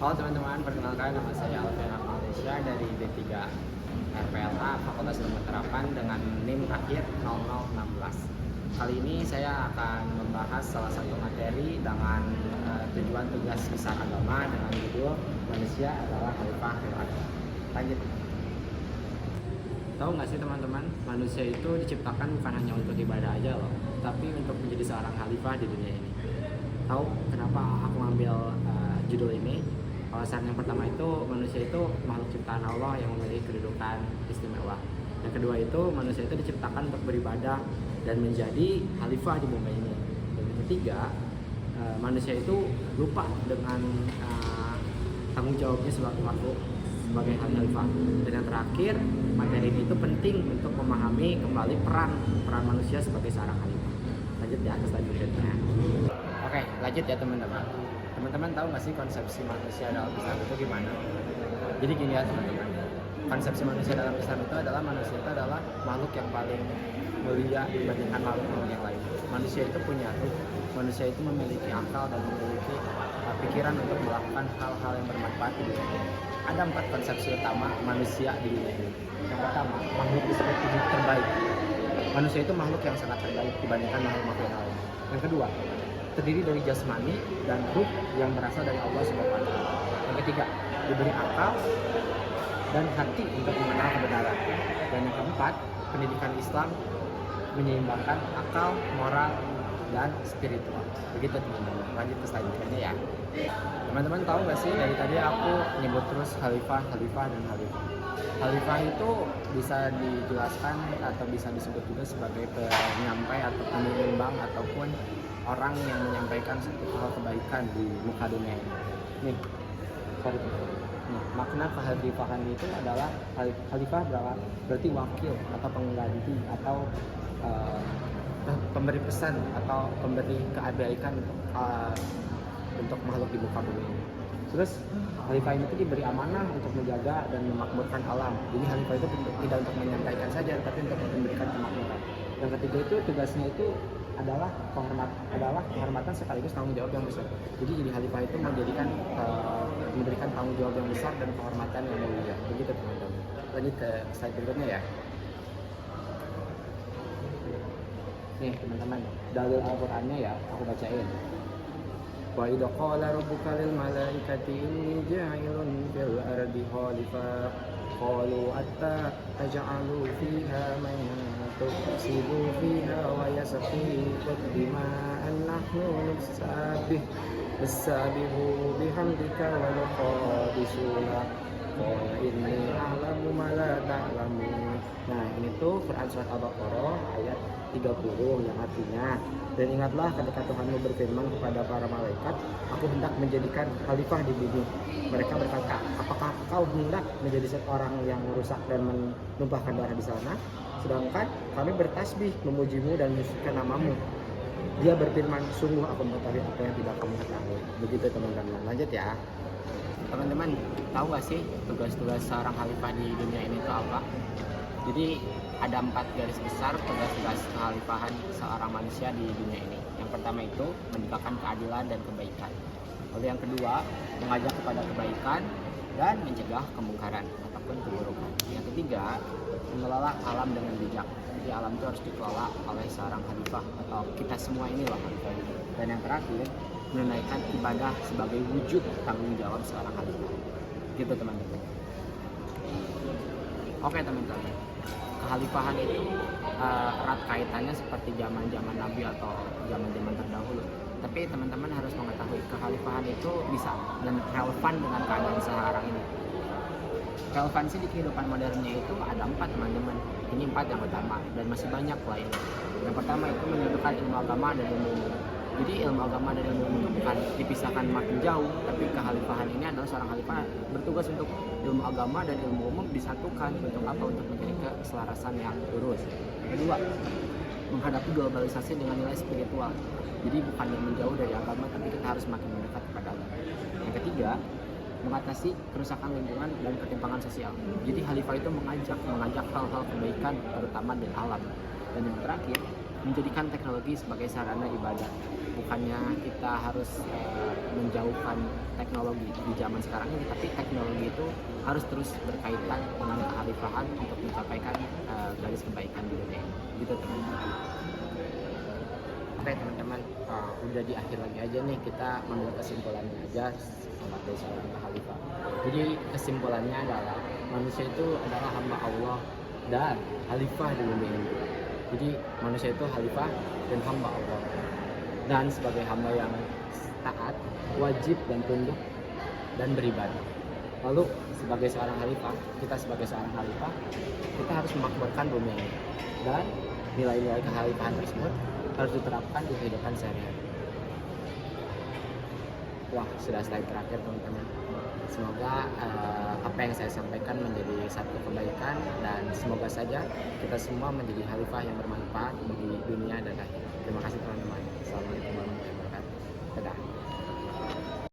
Halo teman-teman, perkenalkan nama saya Alvin Malaysia dari D3 RPLA Fakultas Ilmu Terapan dengan NIM akhir 0016. Kali ini saya akan membahas salah satu materi dengan tujuan tugas besar agama dengan judul Manusia adalah Khalifah fil Ardh. Lanjut. Tahu nggak sih teman-teman, manusia itu diciptakan bukan hanya untuk ibadah aja loh, tapi untuk menjadi seorang khalifah di dunia ini. Tahu kenapa aku ngambil judul ini? Alasan yang pertama itu, manusia itu makhluk ciptaan Allah yang memiliki kedudukan istimewa. Yang kedua itu, manusia itu diciptakan untuk beribadah dan menjadi khalifah di bumi ini. Dan yang ketiga, manusia itu lupa dengan tanggung jawabnya sebagai makhluk, sebagai khalifah. Dan yang terakhir, materi ini itu penting untuk memahami kembali peran manusia sebagai seorang khalifah. Lanjut ya ke selanjutnya. Oke, lanjut ya teman-teman. Teman-teman tahu nggak sih konsepsi manusia dalam Islam itu gimana? Jadi gini ya teman-teman, konsepsi manusia dalam Islam itu adalah manusia itu adalah makhluk yang paling mulia dibandingkan makhluk yang lain. Manusia itu punya ruh, manusia itu memiliki akal dan memiliki pikiran untuk melakukan hal-hal yang bermanfaat di dunia ini. Ada 4 konsepsi utama manusia di dunia ini. Yang pertama, makhluk disebut terbaik. Manusia itu makhluk yang sangat terbaik dibandingkan makhluk yang lain. Yang kedua, terdiri dari jasmani dan ruh yang berasal dari Allah Subhanahu wa Ta'ala. Yang ketiga, diberi akal dan hati untuk mengenal kebenaran. Dan yang keempat, pendidikan Islam menyeimbangkan akal, moral, dan spiritual. Begitu teman-teman. Lanjut ke selanjutnya ya. Teman-teman tahu nggak sih, dari tadi aku nyebut terus khalifah, dan khalifah. Khalifah itu bisa dijelaskan atau bisa disebut juga sebagai penyampai atau penyeimbang ataupun orang yang menyampaikan satu hal kebaikan di muka dunia ini. Nih, sorry. Nah, makna kekhalifahan itu adalah khalifah berarti wakil atau pengganti atau pemberi pesan atau pemberi kebaikan untuk makhluk di muka bumi ini. Terus khalifah ini tuh diberi amanah untuk menjaga dan memakmurkan alam. Jadi khalifah itu tidak untuk menyampaikan saja, tapi untuk memberikan kemakmuran. Yang ketiga itu tugasnya itu adalah kehormatan sekaligus tanggung jawab yang besar. Jadi khalifah itu memberikan tanggung jawab yang besar dan kehormatan yang mulia. Begitu teman-teman. Lanjut ke slide berikutnya ya. Nih teman-teman, dalil Al-Qur'annya ya, aku bacain. Wa idza qala rabbuka lil malaikati inni ja'ilun fil ardi khalifah qalu taj'alu fiha man tufsidu fiha wa yasfiku dima'an nahnu nusabbihu bihamdika wa nuqaddisuna qala inni a'lamu ma la ta'lamun. Nah, ini tuh Quran surat Al-Baqarah ayat 30 yang artinya, dan ingatlah ketika Tuhanmu berfirman kepada para malaikat, aku hendak menjadikan khalifah di bumi. Mereka berkata, apakah kau hendak menjadi seorang yang merusak dan menumpahkan darah di sana? Sedangkan kami bertasbih memujimu dan menyucikan namamu. Dia berfirman, sungguh aku mengetahui apa yang tidak kamu ketahui. Begitu teman-teman. Lanjut ya. Teman-teman, tahu gak sih tugas-tugas seorang khalifah di dunia ini itu apa? Jadi ada 4 garis besar tugas-tugas kekhalifahan seorang manusia di dunia ini. Yang pertama itu menegakkan keadilan dan kebaikan. Lalu yang kedua, mengajak kepada kebaikan dan mencegah kemungkaran ataupun keburukan. Yang ketiga, mengelola alam dengan bijak. Jadi alam itu harus dikelola oleh seorang khalifah atau kita semua ini loh khalifah. Dan yang terakhir, menunaikan ibadah sebagai wujud tanggung jawab seorang khalifah. Gitu teman-teman. Oke teman-teman, kekhalifahan itu erat kaitannya seperti zaman-zaman Nabi atau zaman-zaman terdahulu. Tapi teman-teman harus mengetahui kekhalifahan itu bisa dan relevan dengan keadaan sekarang ini. Relevansi di kehidupan modernnya itu ada 4 teman-teman. Ini 4 yang utama dan masih banyak lainnya. Yang pertama itu menunjukkan ilmu agama dan ilmu umum. Jadi ilmu agama dan ilmu umum itu bukan dipisahkan makin jauh, tapi kekhalifahan ini adalah seorang khalifah bertugas untuk ilmu agama dan ilmu umum disatukan untuk apa? Untuk mencari keselarasan yang lurus. Kedua, menghadapi globalisasi dengan nilai spiritual. Jadi bukan yang menjauh dari agama, tapi kita harus makin mendekat kepada agama. Yang ketiga, mengatasi kerusakan lingkungan dan ketimpangan sosial. Jadi khalifah itu mengajak hal-hal kebaikan terutama di alam. Dan yang terakhir, menjadikan teknologi sebagai sarana ibadah. Bukannya kita harus menjauhkan teknologi di zaman sekarang ini, tapi teknologi itu harus terus berkaitan dengan kekhalifahan untuk mencapaikan garis kebaikan di dunia ini. Gitu teman-teman. Oke teman-teman, udah di akhir lagi aja nih, kita mengambil kesimpulannya aja sebagai seorang khalifah. Jadi kesimpulannya adalah manusia itu adalah hamba Allah dan khalifah di dunia ini. Jadi manusia itu khalifah dan hamba Allah. Dan sebagai hamba yang taat, wajib dan tunduk dan beribadah. Lalu sebagai seorang khalifah, kita sebagai seorang khalifah, kita harus memakmurkan bumi ini. Dan nilai-nilai kekhalifahan tersebut harus diterapkan di kehidupan sehari-hari. Wah, sudah slide terakhir teman-teman. Semoga apa yang saya sampaikan menjadi satu kebaikan, dan semoga saja kita semua menjadi khalifah yang bermanfaat bagi dunia dan akhirat. Terima kasih teman-teman. Assalamualaikum warahmatullahi wabarakatuh. Dadah.